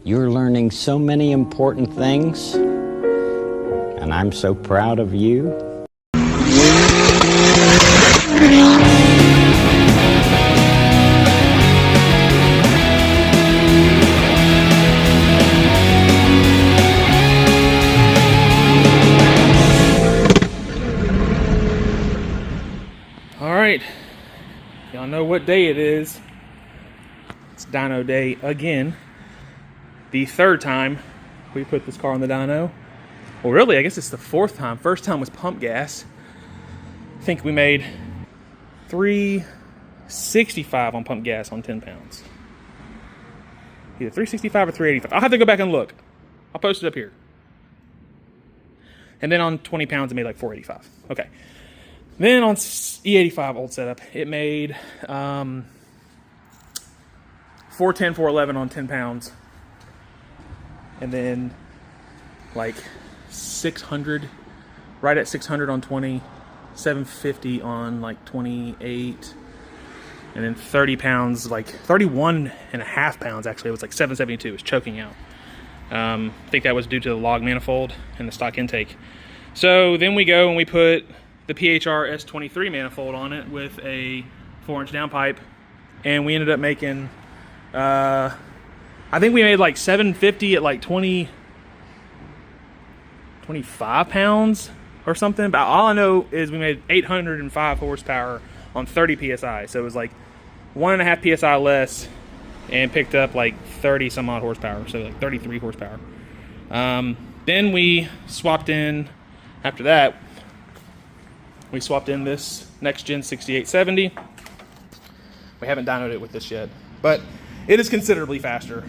You're learning so many important things, and I'm so proud of you. All right, y'all know what day it is. It's dyno day again. The third time we put this car on the dyno. Well, really, I guess it's the fourth time. First time was pump gas. I think we made 365 on pump gas on 10 pounds. Either 365 or 385. I'll have to go back and look. I'll post it up here. And then on 20 pounds, it made like 485. Okay. Then on E85 old setup, it made 410, 411 on 10 pounds. And then like 600, right at 600 on 20, 750 on like 28, and then 30 pounds, like 31 and a half pounds actually, it was like 772, it was choking out. I think that was due to the log manifold and the stock intake. So then we go and we put the PHR S23 manifold on it with a 4-inch downpipe, and we ended up making, I think we made like 750 at like 25 pounds or something. But all I know is we made 805 horsepower on 30 psi. So it was like 1.5 psi less, and picked up like 30 some odd horsepower. So like 33 horsepower. Then we swapped in, after that, we swapped in this next gen 6870. We haven't dynoed it with this yet, but it is considerably faster.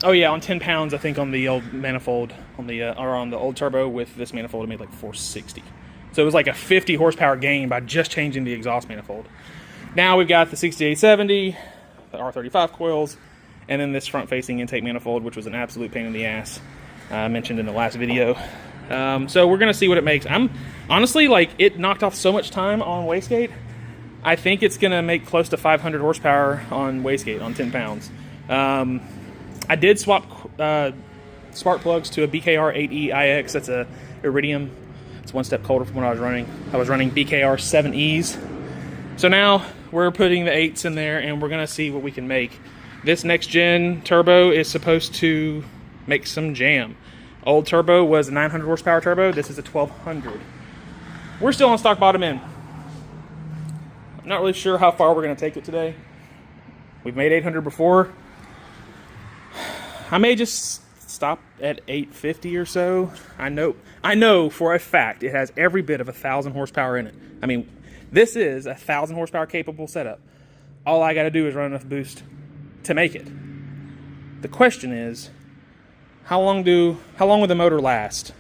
Oh yeah, on 10 pounds, I think on the old manifold, on the or on the old turbo with this manifold, it made like 460. So it was like a 50 horsepower gain by just changing the exhaust manifold. Now we've got the 6870, the R35 coils, and then this front-facing intake manifold, which was an absolute pain in the ass. I mentioned in the last video. So we're gonna see what it makes. I'm honestly, like, it knocked off so much time on wastegate. I think it's gonna make close to 500 horsepower on wastegate on 10 pounds. I did swap spark plugs to a BKR 8E IX. That's a Iridium. It's one step colder from what I was running. I was running BKR 7Es. So now we're putting the 8s in there, and we're gonna see what we can make. This next gen turbo is supposed to make some jam. Old turbo was a 900 horsepower turbo. This is a 1200. We're still on stock bottom end. I'm not really sure how far we're going to take it today. We've made 800 before. I may just stop at 850 or so. I know for a fact it has every bit of 1,000 horsepower in it. I mean, this is a 1,000 horsepower capable setup. All I got to do is run enough boost to make it. The question is, how long will the motor last?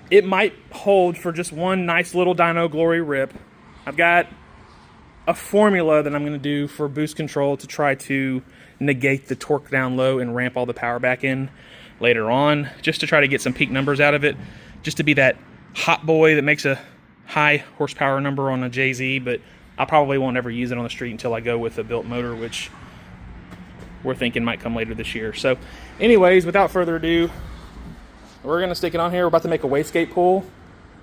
It might hold for just one nice little dyno glory rip. I've got a formula that I'm going to do for boost control to try to negate the torque down low and ramp all the power back in later on, just to try to get some peak numbers out of it, just to be that hot boy that makes a high horsepower number on a JZ. But I probably won't ever use it on the street until I go with a built motor, which we're thinking might come later this year. So anyways, without further ado, we're going to stick it on here. We're about to make a wastegate pull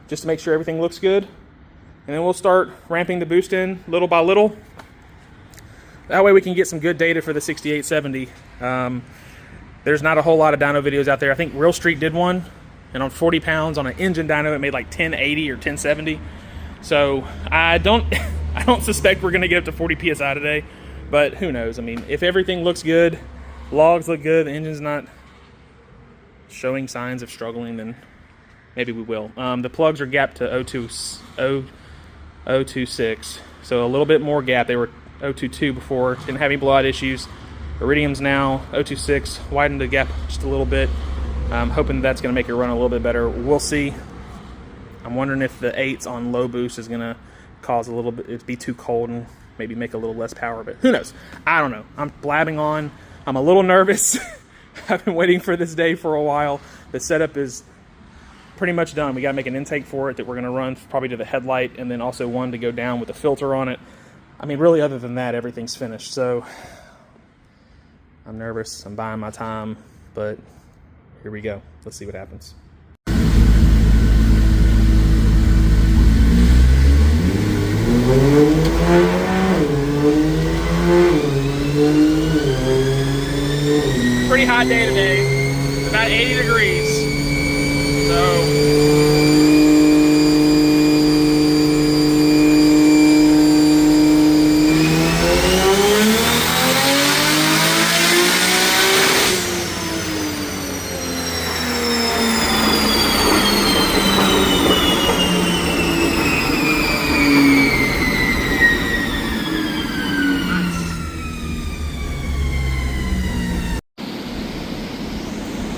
just to make sure everything looks good. And then we'll start ramping the boost in little by little. That way we can get some good data for the 6870. There's not a whole lot of dyno videos out there. I think Real Street did one, and on 40 pounds on an engine dyno, it made like 1080 or 1070. So I don't suspect we're going to get up to 40 psi today. But who knows? I mean, if everything looks good, logs look good, the engine's not showing signs of struggling, then maybe we will. The plugs are gapped to 026, so a little bit more gap. They were 022 before, didn't have any blowout issues. Iridium's now 026, widened the gap just a little bit. I'm hoping that's going to make it run a little bit better. We'll see. I'm wondering if the 8s on low boost is going to cause a little bit, it'd be too cold and maybe make a little less power, but who knows? I don't know. I'm blabbing on. I'm a little nervous. I've been waiting for this day for a while. The setup is pretty much done. We got to make an intake for it that we're going to run probably to the headlight, and then also one to go down with a filter on it. I mean, really, other than that, everything's finished. So I'm nervous. I'm buying my time, but here we go. Let's see what happens. Pretty hot day today. About 80 degrees. So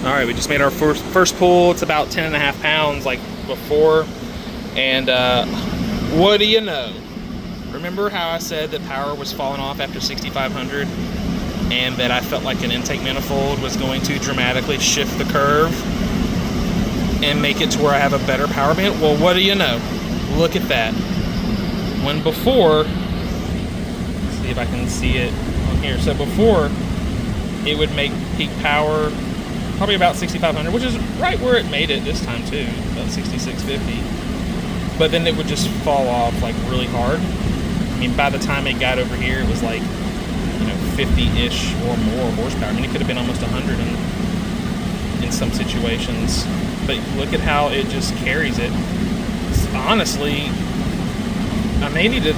all right, we just made our first pull. It's about 10.5 pounds like before. And what do you know? Remember how I said that power was falling off after 6,500 and that I felt like an intake manifold was going to dramatically shift the curve and make it to where I have a better power band? Well, what do you know? Look at that. When before, let's see if I can see it on here. So before, it would make peak power probably about 6,500, which is right where it made it this time too, about 6,650. But then it would just fall off like really hard. I mean, by the time it got over here, it was like, you know, 50-ish or more horsepower. I mean, it could have been almost 100 in some situations. But look at how it just carries it. Honestly, I may need to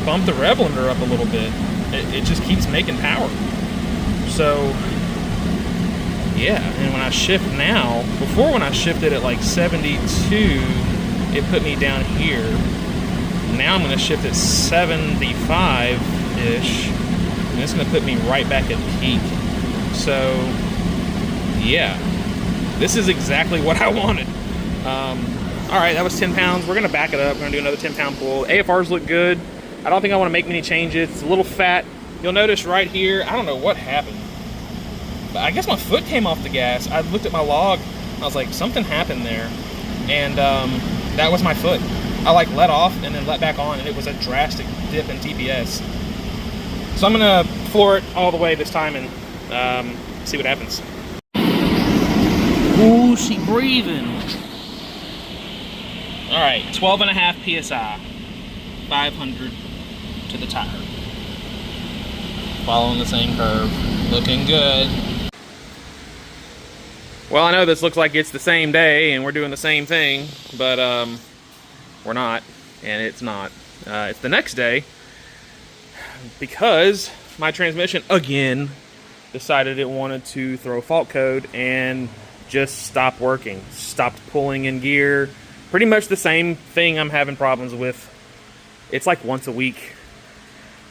bump the rev limiter up a little bit. It just keeps making power. So yeah, and when I shift now, before when I shifted at like 72, it put me down here. Now I'm gonna shift at 75-ish, and it's gonna put me right back at peak. So yeah, this is exactly what I wanted. All right, that was 10 pounds. We're gonna back it up. We're gonna do another 10-pound pull. AFRs look good. I don't think I wanna make many changes. It's a little fat. You'll notice right here, I don't know what happened. I guess my foot came off the gas. I looked at my log. I was like, something happened there. And that was my foot. I like let off and then let back on, and it was a drastic dip in TPS. So I'm gonna floor it all the way this time and see what happens. Ooh, she breathing. All right, 12.5 PSI, 500 to the tire. Following the same curve, looking good. Well, I know this looks like it's the same day and we're doing the same thing, but we're not, and it's not. It's the next day because my transmission, again, decided it wanted to throw fault code and just stop working. Stopped pulling in gear. Pretty much the same thing I'm having problems with. It's like once a week.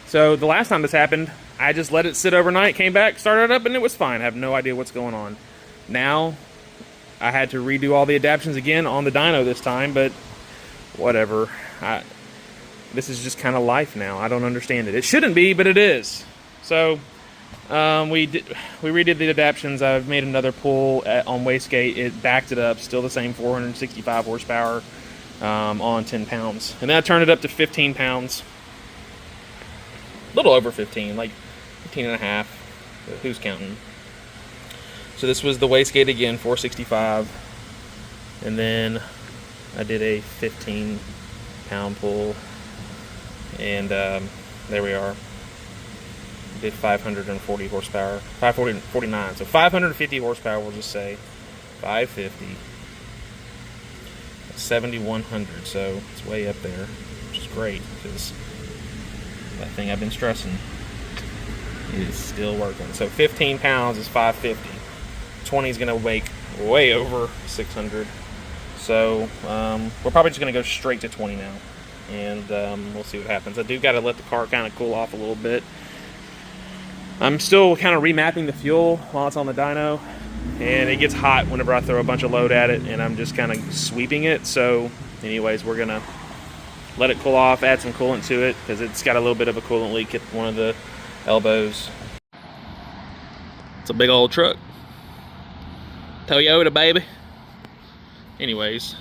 So the last time this happened, I just let it sit overnight, came back, started it up, and it was fine. I have no idea what's going on. Now, I had to redo all the adaptions again on the dyno this time, but whatever. This is just kind of life now. I don't understand it. It shouldn't be, but it is. So, we redid the adaptions. I've made another pull on wastegate. It backed it up, still the same 465 horsepower on 10 pounds. And then I turned it up to 15 pounds. A little over 15, like 15 and a half. Who's counting? So this was the wastegate again, 465. And then I did a 15-pound pull. And there we are. Did 540 horsepower, 549. So 550 horsepower, we'll just say. 550. 7,100, so it's way up there, which is great because that thing I've been stressing is still working. So 15 pounds is 550. 20 is going to make way over 600. So we're probably just going to go straight to 20 now, and we'll see what happens. I do got to let the car kind of cool off a little bit. I'm still kind of remapping the fuel while it's on the dyno, and it gets hot whenever I throw a bunch of load at it, and I'm just kind of sweeping it. So anyways, we're going to let it cool off, add some coolant to it, because it's got a little bit of a coolant leak at one of the elbows. It's a big old truck. Toyota, baby. Anyways,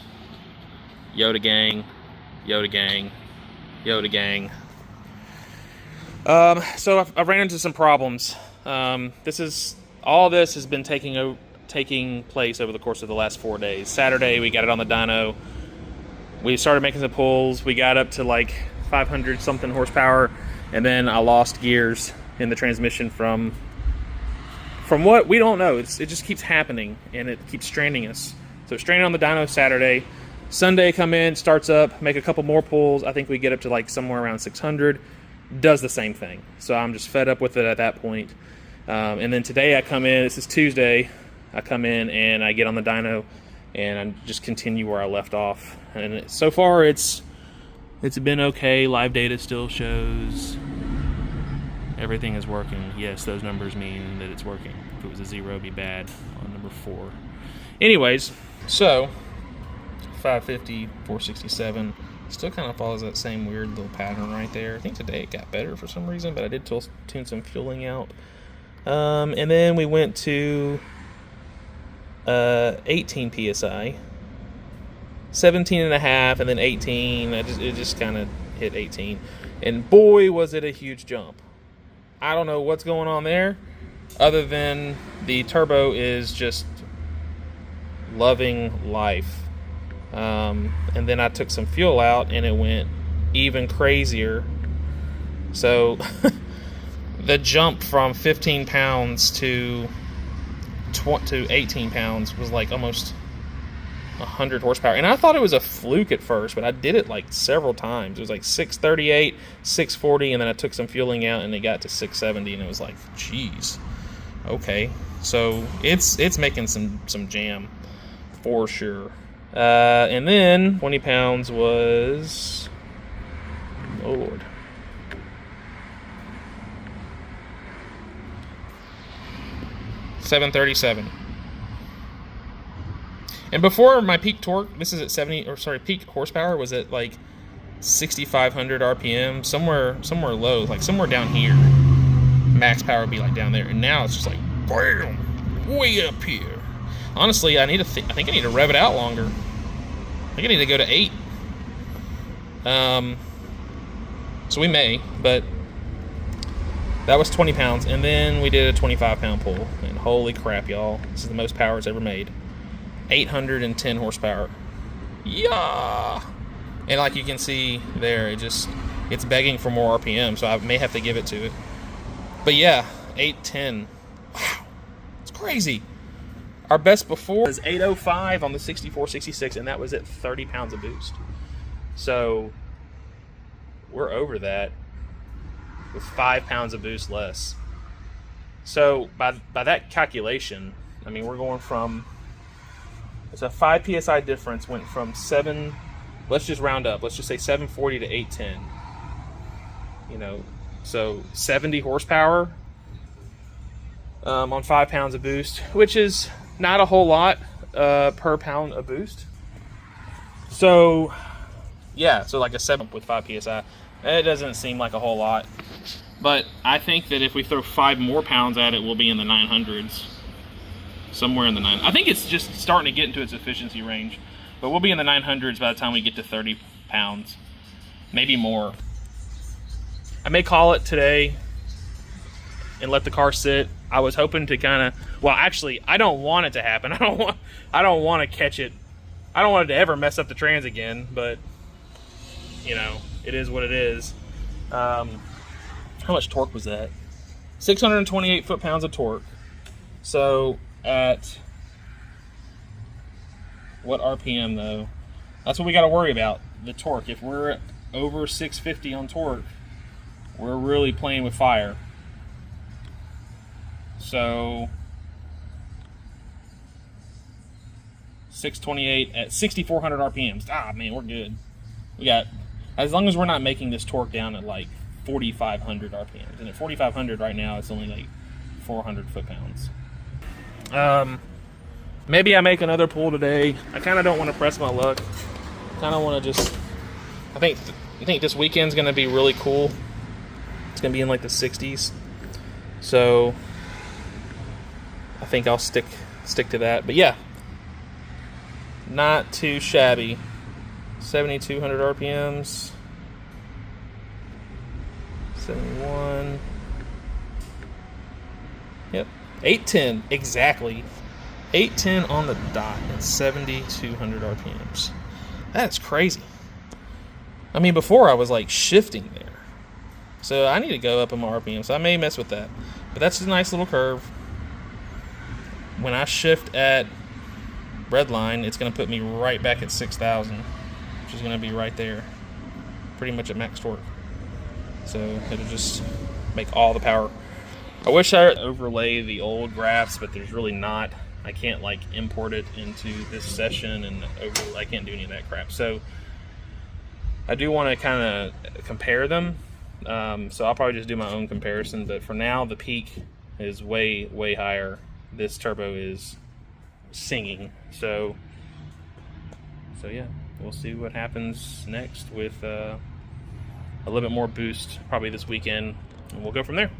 Yoda gang, Yoda gang, Yoda gang. So I ran into some problems. All this has been taking place over the course of the last 4 days. Saturday, we got it on the dyno. We started making some pulls. We got up to like 500 something horsepower, and then I lost gears in the transmission from what we don't know. It just keeps happening, and it keeps stranding us. So stranded on the dyno Saturday. Sunday, come in, starts up, make a couple more pulls. I think we get up to like somewhere around 600. Does the same thing. So I'm just fed up with it at that point. And then today I come in, this is Tuesday, I come in and I get on the dyno and I just continue where I left off. And so far it's been okay. Live data still shows everything is working. Yes, those numbers mean that it's working. If it was a 0, it'd be bad on number 4. Anyways, so 550, 467. Still kind of follows that same weird little pattern right there. I think today it got better for some reason, but I did tune some fueling out. And then we went to 18 psi, 17 and a half, and then 18. It just kind of hit 18, and boy, was it a huge jump. I don't know what's going on there, other than the turbo is just loving life. And then I took some fuel out and it went even crazier. So the jump from 15 pounds to 18 pounds was like almost 100 horsepower. And I thought it was a fluke at first, but I did it like several times. It was like 638, 640, and then I took some fueling out and it got to 670, and it was like, geez, okay. So it's making some jam for sure. And then 20 pounds was, oh Lord, $737. And before my peak torque, this is at peak horsepower was at like 6,500 RPM, somewhere low, like somewhere down here. Max power would be like down there, and now it's just like bam, way up here. Honestly, I think I need to rev it out longer. I think I need to go to 8. So we may, but that was 20 pounds. And then we did a 25-pound pull. And holy crap, y'all. This is the most power it's ever made. 810 horsepower. Yeah! And like you can see there, it's begging for more RPM, so I may have to give it to it. But yeah, 810. Wow. It's crazy. Our best before was 805 on the 6466, and that was at 30 pounds of boost. So we're over that with 5 pounds of boost less. So by that calculation, I mean, we're going from, it's a 5 psi difference, went from 7, let's just round up, let's just say 740 to 810. You know, so 70 horsepower on 5 pounds of boost, which is not a whole lot per pound of boost. So yeah, so like a 7 with 5 psi, it doesn't seem like a whole lot, but I think that if we throw 5 more pounds at it, we'll be in the 900s, somewhere in the 9. I think it's just starting to get into its efficiency range, but we'll be in the 900s by the time we get to 30 pounds, maybe more. I may call it today and let the car sit. I was hoping to kind of, well, actually, I don't want it to happen. I don't want to catch it. I don't want it to ever mess up the trans again, but you know, it is what it is. How much torque was that? 628 foot-pounds of torque. So at what RPM though? That's what we got to worry about, the torque. If we're over 650 on torque, we're really playing with fire. So 628 at 6,400 RPMs. Ah, man, we're good. We got, as long as we're not making this torque down at like 4,500 RPMs. And at 4,500 right now, it's only like 400 foot-pounds. Maybe I make another pull today. I kind of don't want to press my luck. Kind of want to just, I think this weekend's going to be really cool. It's going to be in like the 60s. So I think I'll stick to that. But yeah, not too shabby. 7,200 RPMs. 871. Yep, 810 exactly. 810 on the dot at 7,200 RPMs. That's crazy. I mean, before I was like shifting there, so I need to go up in my RPM. So I may mess with that, but that's a nice little curve. When I shift at red line, it's going to put me right back at 6,000, which is going to be right there, pretty much at max torque. So it'll just make all the power. I wish I overlay the old graphs, but there's really not. I can't like import it into this session and I can't do any of that crap. So I do want to kind of compare them. So I'll probably just do my own comparison, but for now the peak is way, way higher. This turbo is singing. So yeah, we'll see what happens next with a little bit more boost probably this weekend, and we'll go from there.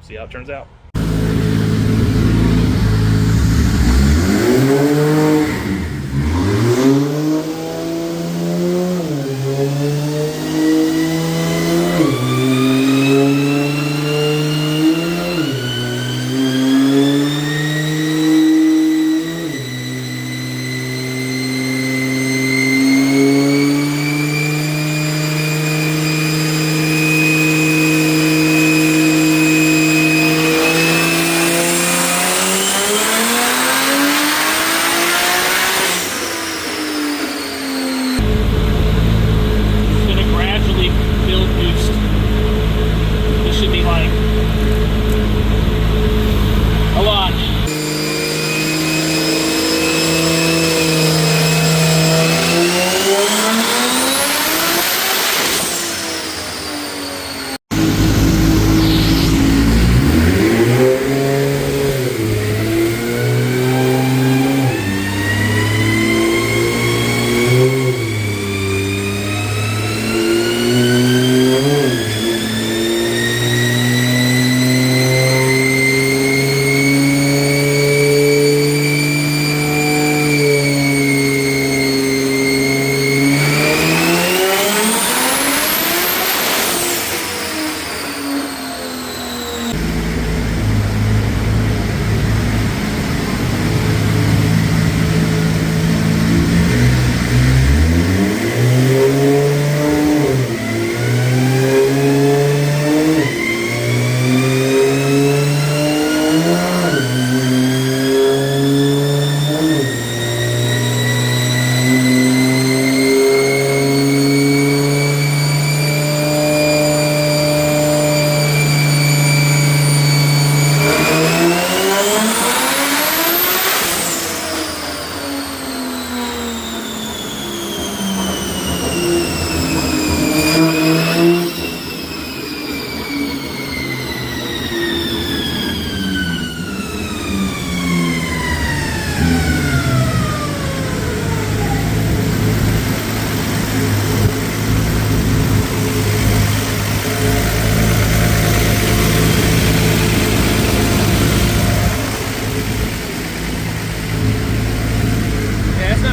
See how it turns out.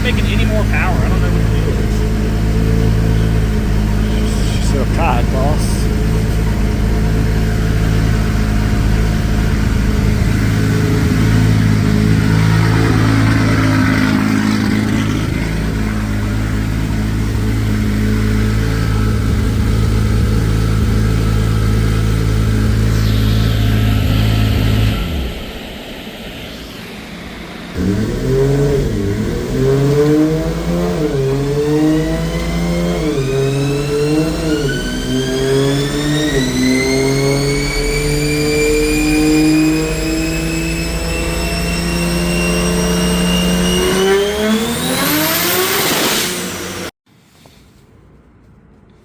Making any more power. I don't know what the deal is. So tired, boss.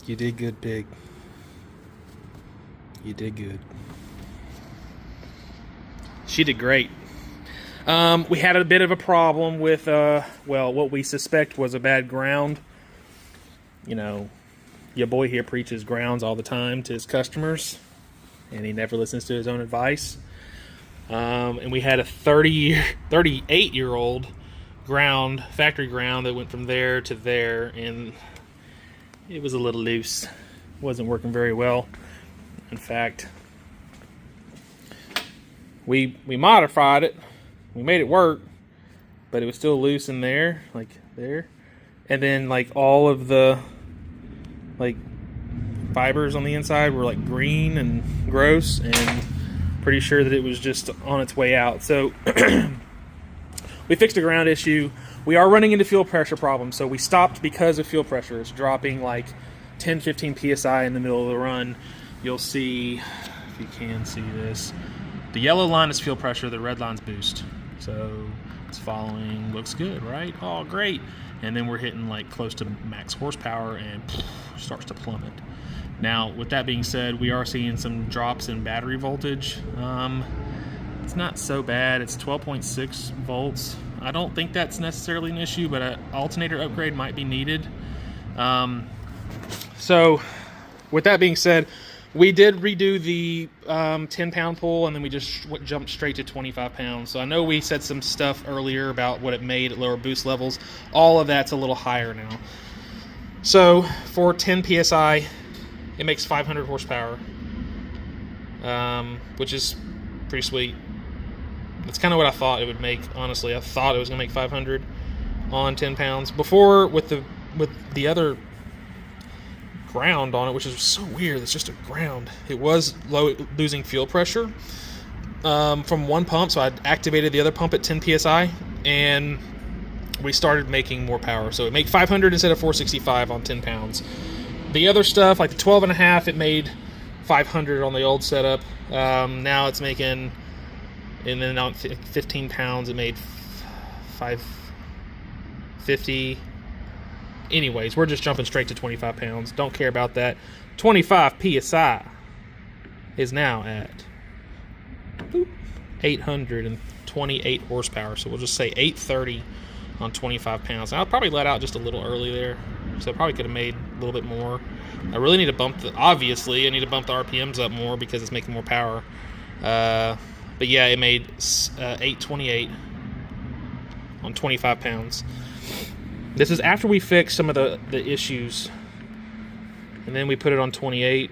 You did good, Big. You did good. She did great. We had a bit of a problem with, well, what we suspect was a bad ground. You know, your boy here preaches grounds all the time to his customers, and he never listens to his own advice. And we had a 38-year-old ground, factory ground, that went from there to there, and it was a little loose. Wasn't working very well. In fact, we modified it. We made it work, but it was still loose in there, like there. And then like all of the like fibers on the inside were like green and gross, and pretty sure that it was just on its way out. So we fixed a ground issue. We are running into fuel pressure problems, so we stopped because of fuel pressure. It's dropping like 10-15 psi in the middle of the run. You'll see, if you can see this, the yellow line is fuel pressure, the red line's boost. So it's following, looks good, right? Oh, great. And then we're hitting like close to max horsepower and starts to plummet. Now, with that being said, we are seeing some drops in battery voltage. It's not so bad. It's 12.6 volts. I don't think that's necessarily an issue, but an alternator upgrade might be needed. So with that being said, we did redo the 10-pound pull, and then we just jumped straight to 25 pounds. So I know we said some stuff earlier about what it made at lower boost levels. All of that's a little higher now. So for 10 PSI, it makes 500 horsepower, which is pretty sweet. That's kind of what I thought it would make, honestly. I thought it was going to make 500 on 10 pounds. Before, with the other ground on it, which is so weird, it's just a ground, it was losing fuel pressure from one pump, so I activated the other pump at 10 psi, and we started making more power. So it made 500 instead of 465 on 10 pounds. The other stuff, like the 12.5, it made 500 on the old setup. Now it's making, and then on 15 pounds, it made 550. Anyways, we're just jumping straight to 25 pounds. Don't care about that. 25 PSI is now at 828 horsepower. So we'll just say 830 on 25 pounds. I'll probably let out just a little early there. So I probably could have made a little bit more. I really need to bump obviously, I need to bump the RPMs up more because it's making more power. But yeah, it made 828 on 25 pounds. This is after we fixed some of the issues, and then we put it on 28,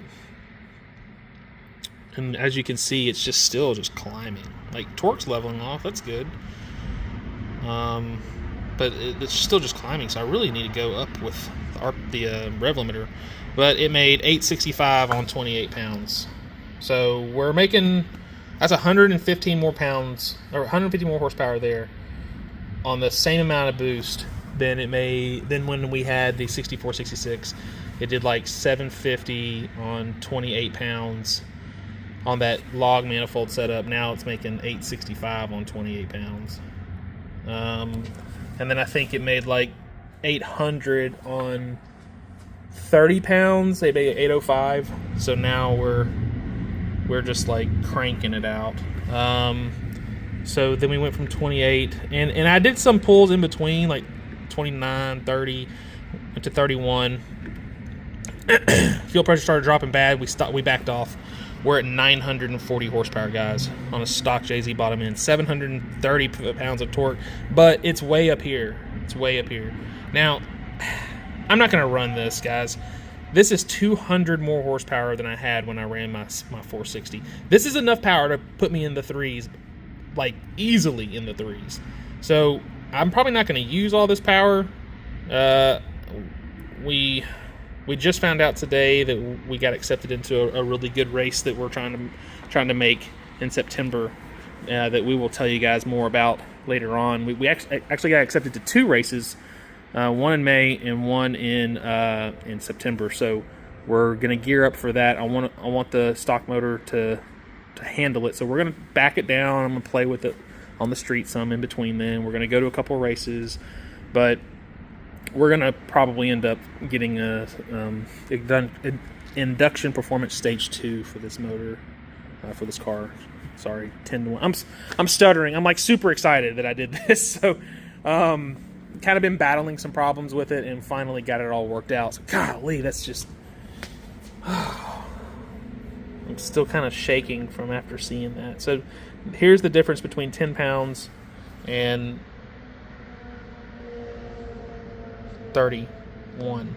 and as you can see, it's just still just climbing. Like, torque's leveling off, that's good, but it's still just climbing, so I really need to go up with the rev limiter. But it made 865 on 28 pounds, so we're making, that's 115 more pounds, or 150 more horsepower there on the same amount of boost. Then when we had the 6466, it did like 750 on 28 pounds on that log manifold setup. Now it's making 865 on 28 pounds. And then I think it made like 800 on 30 pounds. They made 805. So now we're just like cranking it out. So then we went from 28, and I did some pulls in between, like 29, 30, went to 31. Fuel pressure started dropping bad. We backed off. We're at 940 horsepower, guys, on a stock JZ bottom end. 730 pounds of torque, but it's way up here. It's way up here. Now, I'm not going to run this, guys. This is 200 more horsepower than I had when I ran my 460. This is enough power to put me in the threes, like easily in the threes. So I'm probably not going to use all this power. We just found out today that we got accepted into a really good race that we're trying to make in September. That we will tell you guys more about later on. We actually got accepted to 2 races, one in May and one in September. So we're going to gear up for that. I want the stock motor to handle it. So we're going to back it down. I'm going to play with it on the street some in between then. We're going to go to a couple races, but we're going to probably end up getting a induction performance stage 2 for this motor, for this car. Sorry, 10-1. I'm stuttering. I'm like super excited that I did this. So kind of been battling some problems with it and finally got it all worked out. So golly, that's just I'm still kind of shaking from after seeing that. So here's the difference between 10 pounds and 31.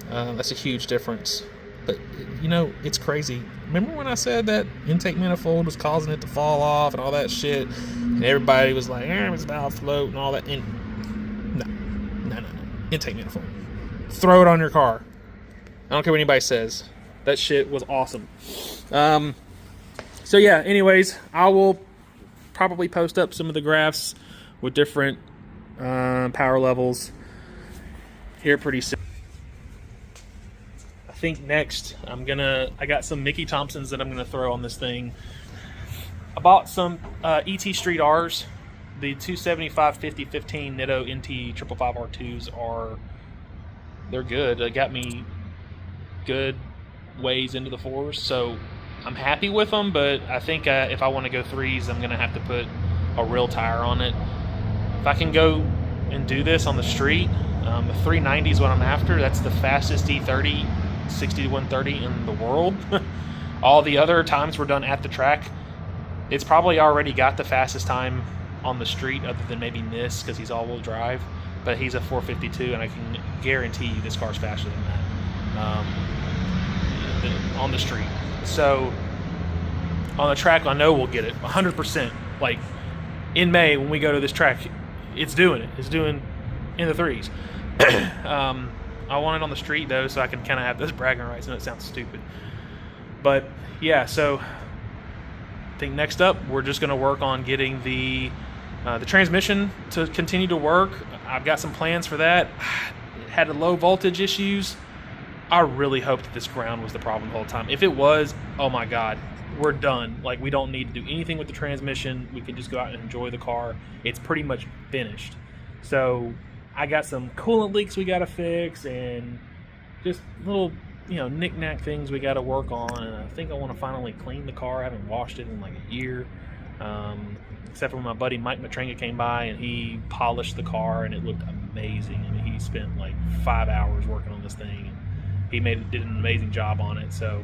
That's a huge difference. But, you know, it's crazy. remember when I said that intake manifold was causing it to fall off and all that shit? And everybody was like, it's valve float and all that. And no. Intake manifold. Throw it on your car. I don't care what anybody says. That shit was awesome. So yeah, anyways, I will probably post up some of the graphs with different power levels here pretty soon. I think next I got some Mickey Thompsons that I'm gonna throw on this thing. I bought some ET Street R's. The 275 5015 Nitto NT 555 R2s they're good. They got me good ways into the fours, so I'm happy with them, but I think if I want to go threes, I'm gonna have to put a real tire on it. If I can go and do this on the street, the 390 is what I'm after. That's the fastest E30 60 to 130 in the world. All the other times were done at the track. It's probably already got the fastest time on the street, other than maybe Nis, because he's all-wheel drive, but he's a 452, and I can guarantee you this car's faster than that on the street. So on the track, I know we'll get it 100%. Like in May when we go to this track, it's doing it. It's doing in the threes. I want it on the street though, so I can kind of have those bragging rights. And it sounds stupid, but yeah. So I think next up, we're just going to work on getting the transmission to continue to work. I've got some plans for that. It had a low voltage issues. I really hope that this ground was the problem the whole time. If it was, oh my God, we're done. Like, we don't need to do anything with the transmission. We can just go out and enjoy the car. It's pretty much finished. So I got some coolant leaks we got to fix, and just little, knick-knack things we got to work on. And I think I want to finally clean the car. I haven't washed it in like a year. Except for when my buddy Mike Matrenga came by and he polished the car, and it looked amazing. I mean, he spent like 5 hours working on this thing, and he did an amazing job on it. So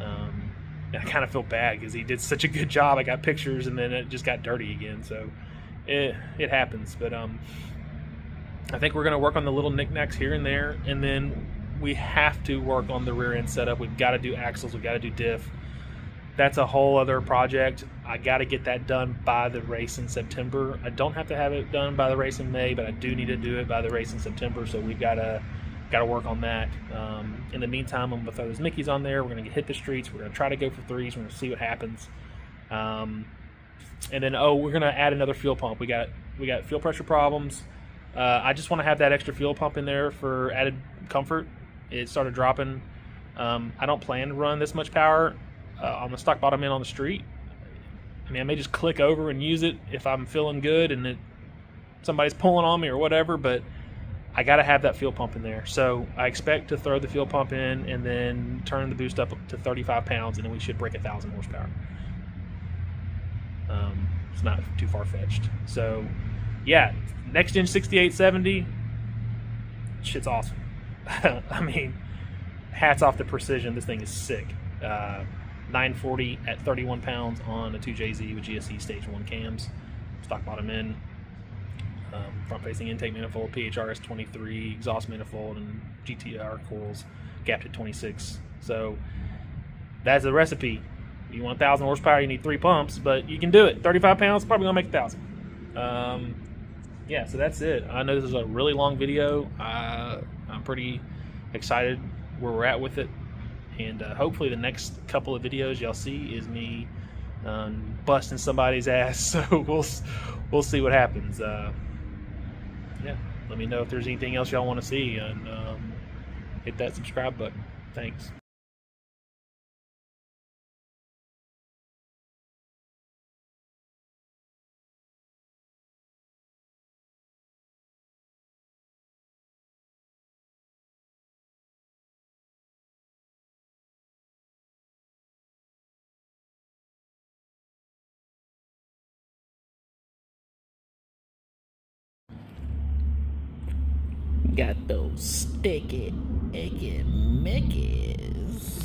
I kind of feel bad because he did such a good job. I got pictures, and then it just got dirty again. So it happens. But I think we're going to work on the little knickknacks here and there, and then we have to work on the rear end setup. We've got to do axles. We've got to do diff. That's a whole other project. I got to get that done by the race in September. I don't have to have it done by the race in May, but I do need to do it by the race in September. So we've got to work on that. In the meantime, I'm gonna throw those Mickeys on there. We're gonna hit the streets. We're gonna try to go for threes. We're gonna see what happens. And then we're gonna add another fuel pump. We got fuel pressure problems. I just want to have that extra fuel pump in there for added comfort. It started dropping. I don't plan to run this much power on the stock bottom end on the street. I mean, I may just click over and use it if I'm feeling good and somebody's pulling on me or whatever, but I got to have that fuel pump in there. So I expect to throw the fuel pump in and then turn the boost up to 35 pounds, and then we should break 1,000 horsepower. It's not too far-fetched. So, yeah, next-gen 6870, shit's awesome. I mean, hats off to precision. This thing is sick. 940 at 31 pounds on a 2JZ with GSC S1 Cams. Stock bottom end. Front-facing intake manifold, PHR S23 Exhaust Manifold, and GTR coils gapped at 26. So that's the recipe. You want 1,000 horsepower, you need 3 pumps, but you can do it. 35 pounds, probably gonna make 1,000. Yeah, so that's it. I know this is a really long video. I'm pretty excited where we're at with it, and hopefully the next couple of videos y'all see is me busting somebody's ass. So we'll see what happens. Yeah, let me know if there's anything else y'all want to see, and hit that subscribe button. Thanks. Got those sticky, icky Mickeys.